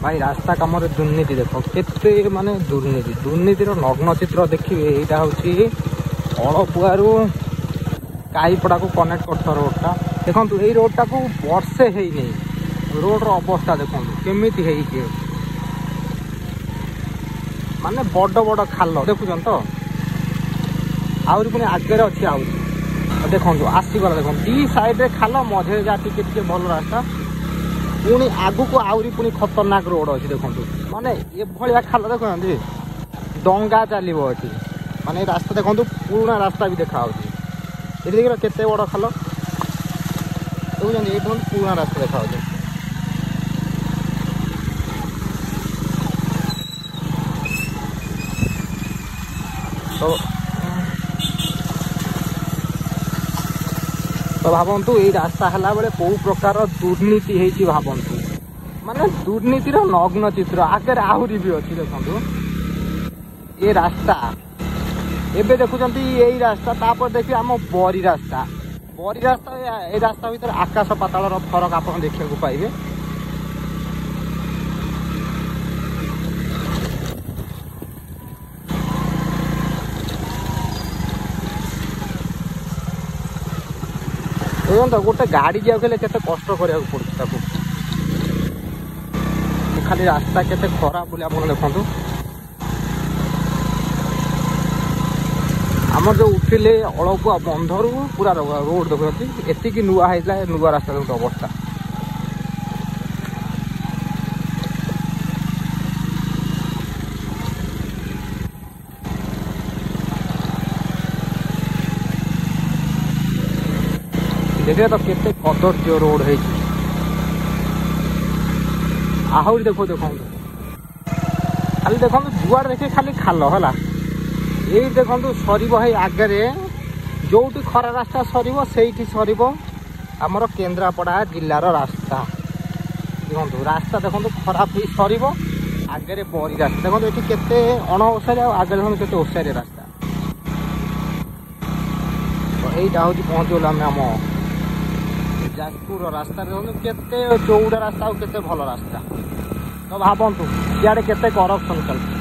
भाई रास्ता कम दुर्नीति देख केते माने दुर्नीतिर नग्न चित्र देखिए। यहाँ हूँ अलपुआरू काईपड़ा को कनेक्ट कर रोडटा देखो यही रोडटा को वर्षे है नहीं। रोड अवस्था देखो केमी माने बड़ बड़ खाल देखुन तो आहरी पुणी आगे अच्छी आउट देखो आसगला देखो दी साइड खाल मझे जहाँ टे भल रास्ता पुणी आगु को आहरी पुणी खतरनाक रोड अच्छी देखो माने ये भाया खाल देखो डंगा चलो ये माने रास्ता देखो पुराना रास्ता भी देखा ये देख केते बड़ खाल देखुं ये पुराना रास्ता देखा तो भावतु ये रास्ता है बेले कौ प्रकार दुर्नीति है भावतु माने दुर्नीतिर नग्न चित्र आगे आहरी भी अच्छी देखो ये रास्ता एबे देखुं यही रास्ता तापर देखिए आम बरी रास्ता ये रास्ता भीतर आकाश पाताल फरक आप देखा पाइबे। गोटे गाड़ी जाऊे केते कष्ट करा पड़ता खाली रास्ता केते खराब बोले आप देखु आम जो उठिले अलपुआ बंधर पूरा रोड देखते एति नुआ है नुआ रास्ता देखते अवस्था देखिए तो केते कदर्य रोड है आहरी देखो खाली देखो जुआड़ देखिए खाली खाल है ये देखो सर आगे जो खरा रास्ता सर सर आमर केन्द्रापड़ा जिलार रास्ता देखो रास्ता देखो खराब ही सर आगे बरी रास्ता देखो ये केते अण ओसारे आगे देखो केते ओसारे रास्ता तो यहीटा हूँ पहुँचल आम आम जाजपुर रास्ता केते चौड़ा रास्ता और केते भल रास्ता तो भावतु इे केते करप्शन चलती।